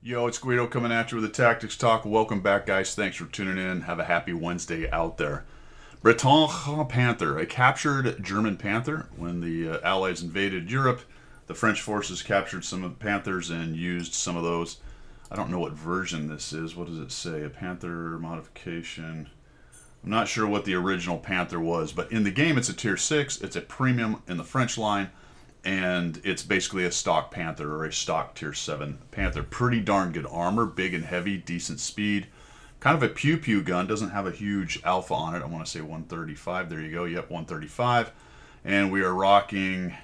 Yo, it's Guido coming at you with a Tactics Talk. Welcome back, guys. Thanks for tuning in. Have a happy Wednesday out there. Breton Panther, a captured German panther. When the Allies invaded Europe, the French forces captured some of the panthers and used some of those. I don't know what version this is. What does it say? A panther modification. I'm not sure what the original panther was, but in the game it's a tier 6. It's a premium in the French line, and it's basically a stock panther or a stock tier 7 panther. Pretty darn good armor, big and heavy, decent speed. Kind of a pew pew gun, doesn't have a huge alpha on it. I want to say 135. There you go. Yep, 135. And we are rocking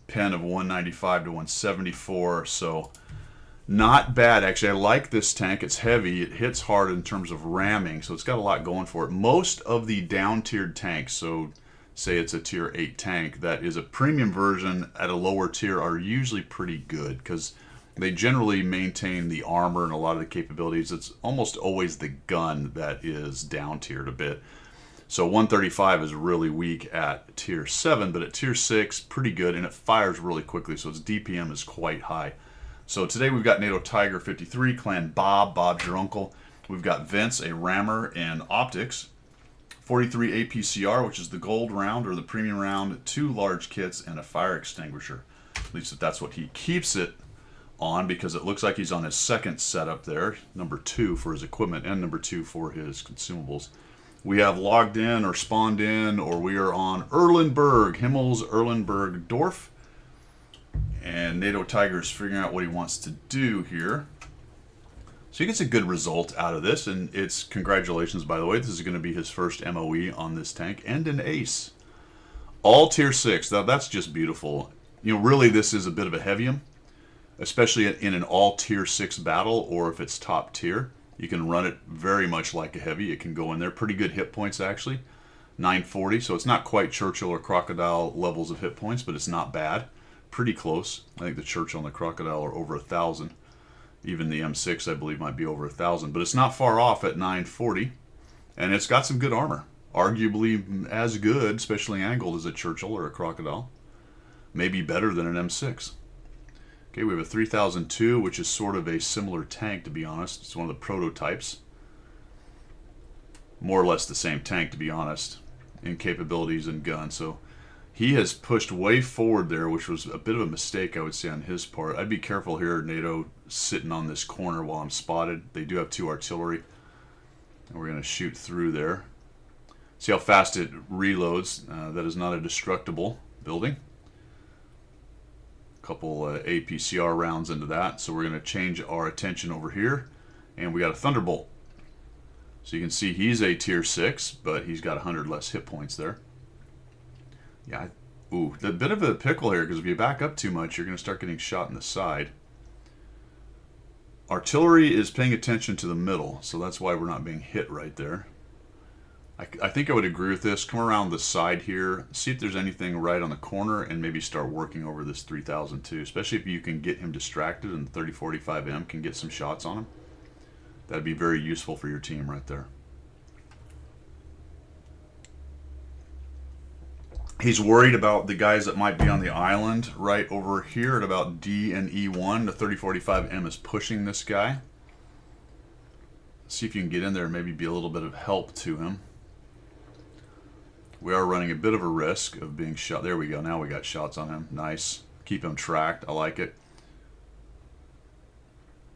pen of 195 to 174. So not bad, actually. I like this tank. It's heavy. It hits hard in terms of ramming, so it's got a lot going for it. Most of the down-tiered tanks, so say it's a tier 8 tank that is a premium version at a lower tier, are usually pretty good because they generally maintain the armor and a lot of the capabilities. It's almost always the gun that is down tiered a bit. So 135 is really weak at tier 7, but at tier 6, pretty good, and it fires really quickly, so its DPM is quite high. So today we've got NATO Tiger 53, Clan Bob's your uncle. We've got Vince, a rammer, and optics. 43 APCR, which is the gold round or the premium round, 2 large kits, and a fire extinguisher. At least if that's what he keeps it on, because it looks like he's on his second setup there, number 2 for his equipment and number 2 for his consumables. We have logged in or spawned in, or we are on Erlenberg, Himmel's Erlenberg Dorf. And NATO Tiger is figuring out what he wants to do here. So he gets a good result out of this, and it's congratulations, by the way. This is going to be his first MOE on this tank, and an ace. All tier 6. Now that's just beautiful. You know, really this is a bit of a heavium, especially in an all tier 6 battle, or if it's top tier. You can run it very much like a heavy. It can go in there. Pretty good hit points, actually. 940, so it's not quite Churchill or Crocodile levels of hit points, but it's not bad. Pretty close. I think the Churchill and the Crocodile are over 1,000. Even the M6, I believe, might be over 1,000. But it's not far off at 940. And it's got some good armor. Arguably as good, especially angled, as a Churchill or a Crocodile. Maybe better than an M6. Okay, we have a 3002, which is sort of a similar tank, to be honest. It's one of the prototypes. More or less the same tank, to be honest, in capabilities and gun. So he has pushed way forward there, which was a bit of a mistake, I would say, on his part. I'd be careful here, NATO, sitting on this corner while I'm spotted. They do have 2 artillery, and we're going to shoot through there. See how fast it reloads. That is not a destructible building. A couple APCR rounds into that, so we're going to change our attention over here, and we got a Thunderbolt. So you can see he's a tier 6, but he's got 100 less hit points there. Yeah, ooh, a bit of a pickle here, because if you back up too much, you're going to start getting shot in the side. Artillery is paying attention to the middle, so that's why we're not being hit right there. I think I would agree with this. Come around the side here, see if there's anything right on the corner, and maybe start working over this 3002, especially if you can get him distracted and the 3045M can get some shots on him. That'd be very useful for your team right there. He's worried about the guys that might be on the island right over here at about D and E1. The 3045M is pushing this guy. See if you can get in there and maybe be a little bit of help to him. We are running a bit of a risk of being shot. There we go. Now we got shots on him. Nice. Keep him tracked. I like it.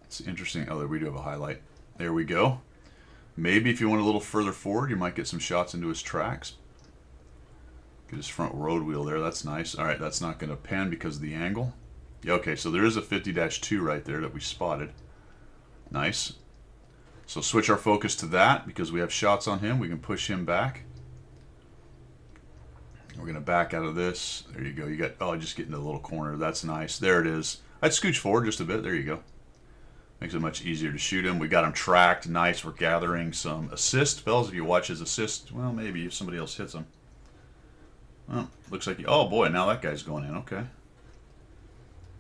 It's interesting. Oh, there we do have a highlight. There we go. Maybe if you went a little further forward, you might get some shots into his tracks. Get his front road wheel there. That's nice. All right, that's not going to pan because of the angle. Yeah, okay, so there is a 50-2 right there that we spotted. Nice. So switch our focus to that because we have shots on him. We can push him back. We're going to back out of this. There you go. You got, oh, just get into the little corner. That's nice. There it is. I'd scooch forward just a bit. There you go. Makes it much easier to shoot him. We got him tracked. Nice. We're gathering some assist. Fellas, if you watch his assist, well, maybe if somebody else hits him. Well, looks like, oh boy, now that guy's going in. Okay.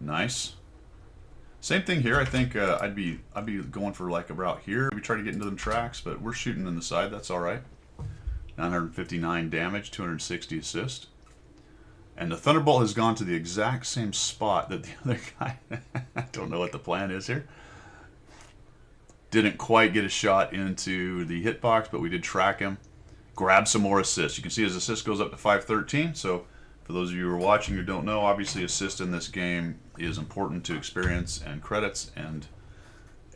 Nice. Same thing here. I think I'd be going for like about here. We try to get into them tracks, but we're shooting in the side. That's all right. 959 damage, 260 assist. And the Thunderbolt has gone to the exact same spot that the other guy, I don't know what the plan is here. Didn't quite get a shot into the hitbox, but we did track him. Grab some more assists. You can see his assist goes up to 513. So for those of you who are watching who don't know, obviously assist in this game is important to experience and credits and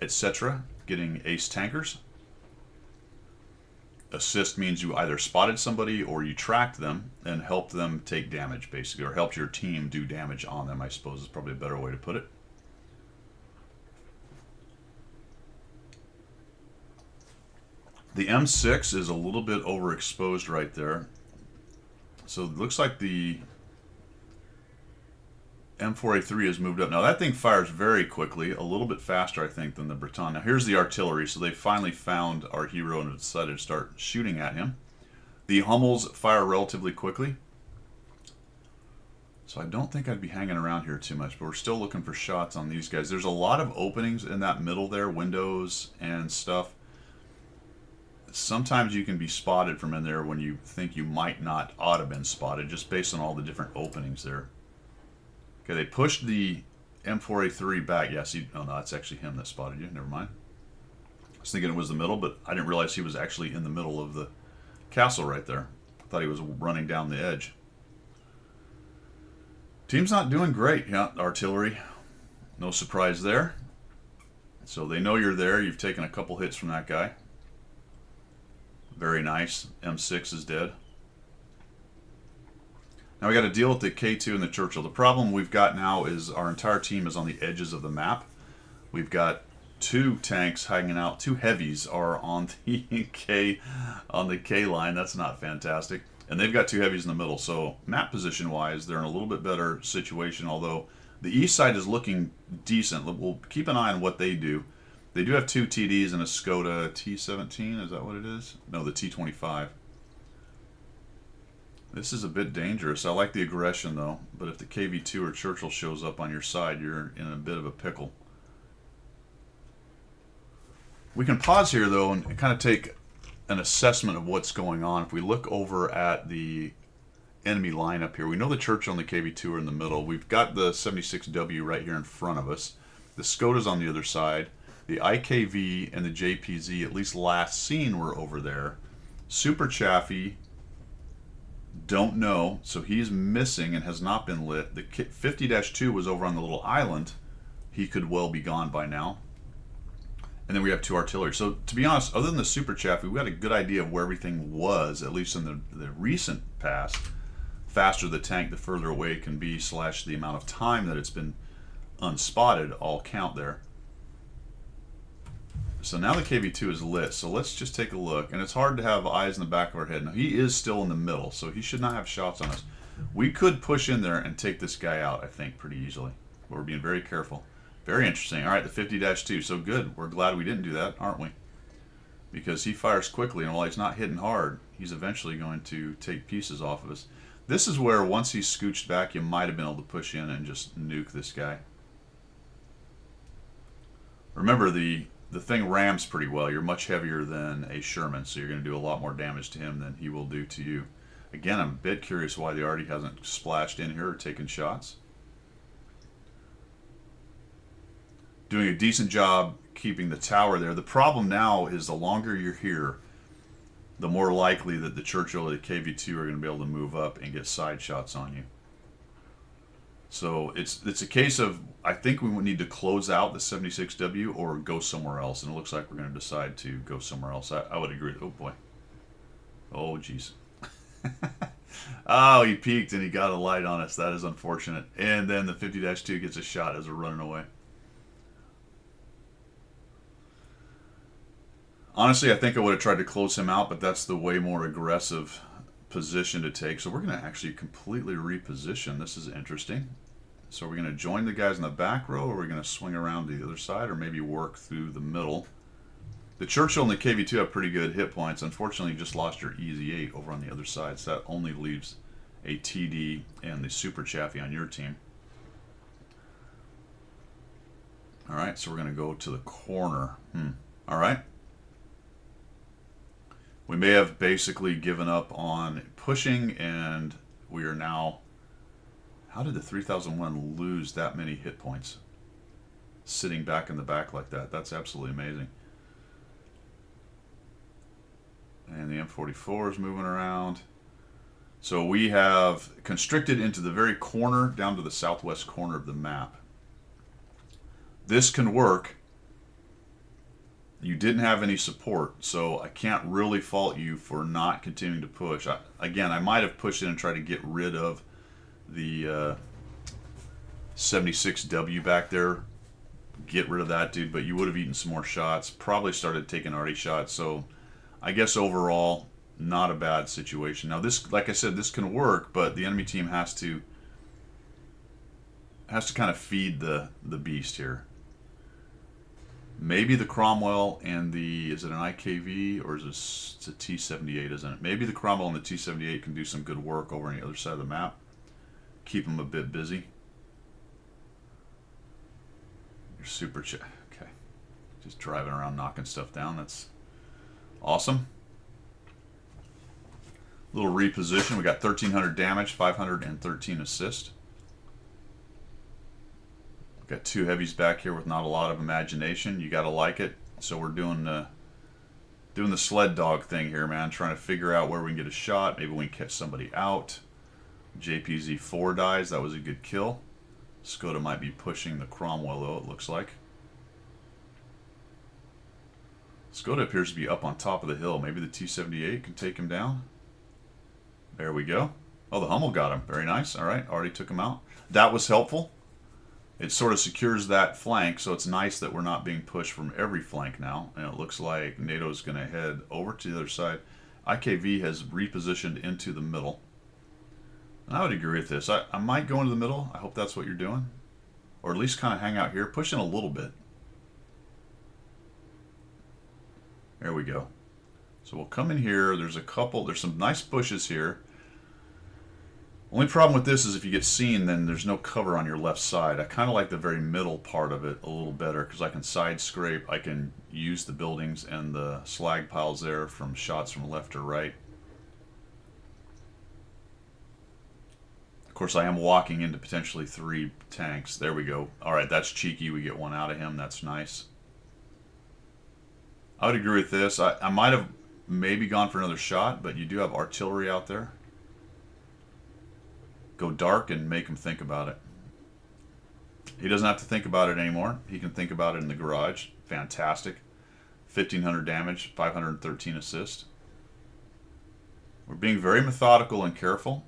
etc. Getting ace tankers. Assist means you either spotted somebody or you tracked them and helped them take damage, basically, or helped your team do damage on them, I suppose is probably a better way to put it. The M6 is a little bit overexposed right there. So it looks like the M4A3 has moved up. Now that thing fires very quickly, a little bit faster, I think, than the Breton. Now here's the artillery. So they finally found our hero and decided to start shooting at him. The Hummels fire relatively quickly. So I don't think I'd be hanging around here too much, but we're still looking for shots on these guys. There's a lot of openings in that middle there, windows and stuff. Sometimes you can be spotted from in there when you think you might not ought to have been spotted, just based on all the different openings there. Okay, they pushed the M4A3 back. Yeah, see, oh no, it's actually him that spotted you. Never mind. I was thinking it was the middle, but I didn't realize he was actually in the middle of the castle right there. I thought he was running down the edge. Team's not doing great. Yeah, artillery. No surprise there. So they know you're there. You've taken a couple hits from that guy. Very nice. M6 is dead. Now we got to deal with the K2 and the Churchill. The problem we've got now is our entire team is on the edges of the map. We've got two tanks hanging out. Two heavies are on the K line. That's not fantastic. And they've got two heavies in the middle. So map position wise, they're in a little bit better situation. Although the east side is looking decent. We'll keep an eye on what they do. They do have two TDs and a Skoda T17. Is that what it is? No, the T25. This is a bit dangerous. I like the aggression, though. But if the KV2 or Churchill shows up on your side, you're in a bit of a pickle. We can pause here, though, and kind of take an assessment of what's going on. If we look over at the enemy lineup here, we know the Churchill and the KV2 are in the middle. We've got the 76W right here in front of us. The Skoda's on the other side. The IKV and the JPZ, at least last seen, were over there. Super Chaffee, don't know, so he's missing and has not been lit. The 50-2 was over on the little island. He could well be gone by now. And then we have two artillery. So to be honest, other than the Super Chaffee, we got a good idea of where everything was, at least in the recent past. Faster the tank, the further away it can be, / the amount of time that it's been unspotted all count there. So now the KV2 is lit, so let's just take a look. And it's hard to have eyes in the back of our head. Now he is still in the middle, so he should not have shots on us. We could push in there and take this guy out, I think, pretty easily. But we're being very careful. Very interesting. All right, the 50-2. So good. We're glad we didn't do that, aren't we? Because he fires quickly, and while he's not hitting hard, he's eventually going to take pieces off of us. This is where, once he's scooched back, you might have been able to push in and just nuke this guy. Remember, the thing rams pretty well. You're much heavier than a Sherman, so you're going to do a lot more damage to him than he will do to you. Again, I'm a bit curious why the Artie hasn't splashed in here or taken shots. Doing a decent job keeping the tower there. The problem now is the longer you're here, the more likely that the Churchill or the KV2 are going to be able to move up and get side shots on you. So it's a case of, I think we would need to close out the 76W or go somewhere else. And it looks like we're going to decide to go somewhere else. I would agree. Oh, boy. Oh, jeez. Oh, he peeked and he got a light on us. That is unfortunate. And then the 50-2 gets a shot as we're running away. Honestly, I think I would have tried to close him out, but that's the way more aggressive position to take. So we're going to actually completely reposition. This is interesting. So we're going to join the guys in the back row, or we're going to swing around to the other side, or maybe work through the middle. The Churchill and the KV2 have pretty good hit points. Unfortunately, you just lost your Easy 8 over on the other side, so that only leaves a TD and the Super Chaffee on your team. All right, so we're going to go to the corner. All right. We may have basically given up on pushing, and we are now... How did the 3001 lose that many hit points? Sitting back in the back like that. That's absolutely amazing. And the M44 is moving around. So we have constricted into the very corner, down to the southwest corner of the map. This can work. You didn't have any support, so I can't really fault you for not continuing to push. Again, I might have pushed in and tried to get rid of the 76W back there. Get rid of that dude, but you would have eaten some more shots. Probably started taking arty shots, so I guess overall, not a bad situation. Now this, like I said, this can work, but the enemy team has to kind of feed the beast here. Maybe the Cromwell and the, is it an IKV or is it it's a T78, isn't it? Maybe the Cromwell and the T78 can do some good work over on the other side of the map. Keep them a bit busy. You're super okay. Just driving around knocking stuff down. That's awesome. Little reposition. We got 1,300 damage, 513 assist. Got two heavies back here with not a lot of imagination. You gotta like it. So we're doing the sled dog thing here, man. Trying to figure out where we can get a shot. Maybe we can catch somebody out. JPZ4 dies. That was a good kill. Skoda might be pushing the Cromwell though, it looks like. Skoda appears to be up on top of the hill. Maybe the T78 can take him down. There we go. Oh, the Hummel got him. Very nice. All right, already took him out. That was helpful. It sort of secures that flank, so it's nice that we're not being pushed from every flank now. And it looks like NATO's going to head over to the other side. IKV has repositioned into the middle. And I would agree with this. I might go into the middle. I hope that's what you're doing. Or at least kind of hang out here. Push in a little bit. There we go. So we'll come in here. There's some nice bushes here. Only problem with this is if you get seen, then there's no cover on your left side. I kind of like the very middle part of it a little better because I can side scrape. I can use the buildings and the slag piles there from shots from left or right. Of course, I am walking into potentially 3 tanks. There we go. All right, that's cheeky. We get one out of him. That's nice. I would agree with this. I might have maybe gone for another shot, but you do have artillery out there. Go dark and make him think about it. He doesn't have to think about it anymore. He can think about it in the garage. Fantastic. 1,500 damage, 513 assist. We're being very methodical and careful.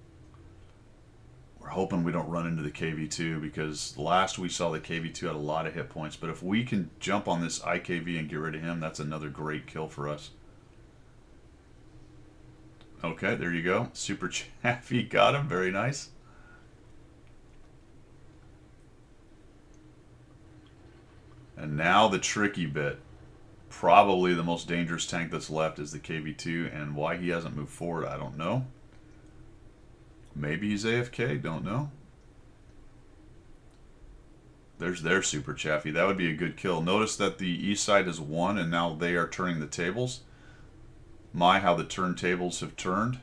We're hoping we don't run into the KV-2 because last we saw the KV-2 had a lot of hit points. But if we can jump on this IKV and get rid of him, that's another great kill for us. Okay, there you go. Super Chaffee got him. Very nice. And now the tricky bit. Probably the most dangerous tank that's left is the KV-2, and why he hasn't moved forward, I don't know. Maybe he's AFK, don't know. There's their Super Chaffee. That would be a good kill. Notice that the east side has won, and now they are turning the tables. My, how the turntables have turned.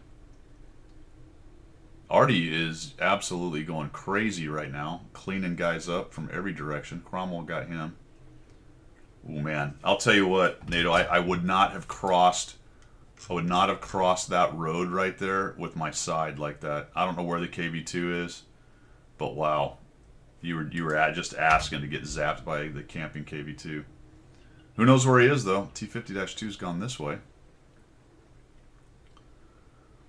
Artie is absolutely going crazy right now, cleaning guys up from every direction. Cromwell got him. Oh man, I'll tell you what, NATO, I would not have crossed. I would not have crossed that road right there with my side like that. I don't know where the KV-2 is, but wow, you were just asking to get zapped by the camping KV-2. Who knows where he is though? T50-2's gone this way.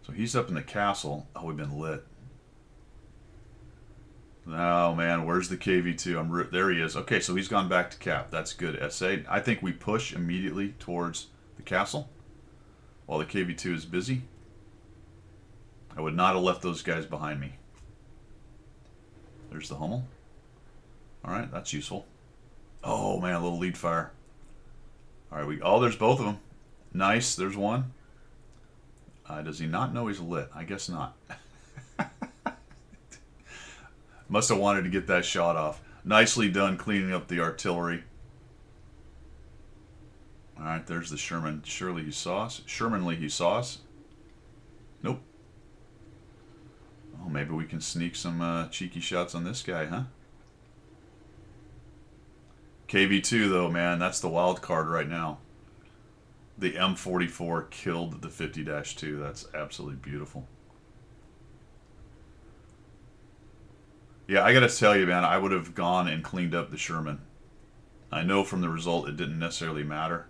So he's up in the castle. Oh, we've been lit. Oh man, where's the KV-2? There he is. Okay, so he's gone back to cap. That's good, SA. I think we push immediately towards the castle while the KV-2 is busy. I would not have left those guys behind me. There's the Hummel. All right, that's useful. Oh man, a little lead fire. All right, oh, there's both of them. Nice, there's one. Does he not know he's lit? I guess not. Must have wanted to get that shot off. Nicely done cleaning up the artillery. All right, there's the Sherman. Surely he saw us. Shermanly he saw us. Nope. Oh, maybe we can sneak some cheeky shots on this guy, huh? KV-2 though, man, that's the wild card right now. The M44 killed the 50-2. That's absolutely beautiful. Yeah, I gotta tell you, man, I would have gone and cleaned up the Sherman. I know from the result it didn't necessarily matter.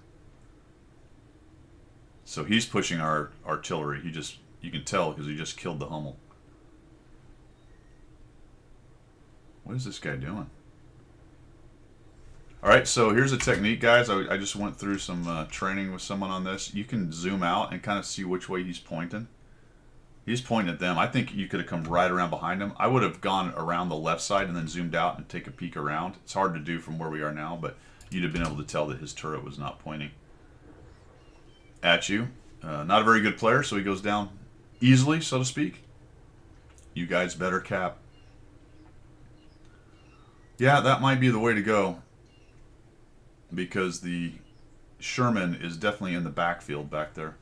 So he's pushing our artillery. You can tell because he just killed the Hummel. What is this guy doing? All right, so here's a technique, guys. I just went through some training with someone on this. You can zoom out and kind of see which way he's pointing. He's pointing at them. I think you could have come right around behind him. I would have gone around the left side and then zoomed out and take a peek around. It's hard to do from where we are now, but you'd have been able to tell that his turret was not pointing at you. Not a very good player, so he goes down easily, so to speak. You guys better cap. Yeah, that might be the way to go, because the Sherman is definitely in the backfield back there.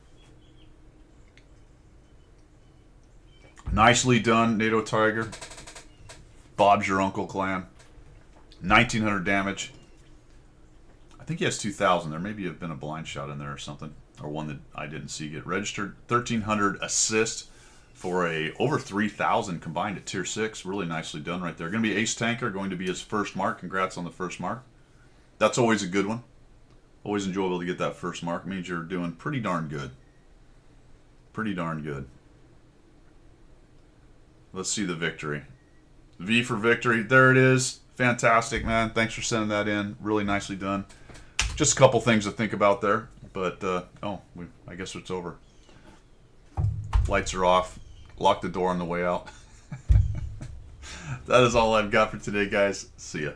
Nicely done, NATO Tiger. Bob's your uncle, clan. 1,900 damage. I think he has 2,000. There maybe have been a blind shot in there or something, or one that I didn't see get registered. 1,300 assist for a over 3,000 combined at tier 6. Really nicely done right there. Going to be Ace Tanker, going to be his first mark. Congrats on the first mark. That's always a good one. Always enjoyable to get that first mark. Means you're doing pretty darn good. Pretty darn good. Let's see the victory. V for victory. There it is. Fantastic, man. Thanks for sending that in. Really nicely done. Just a couple things to think about there. But, I guess it's over. Lights are off. Lock the door on the way out. That is all I've got for today, guys. See ya.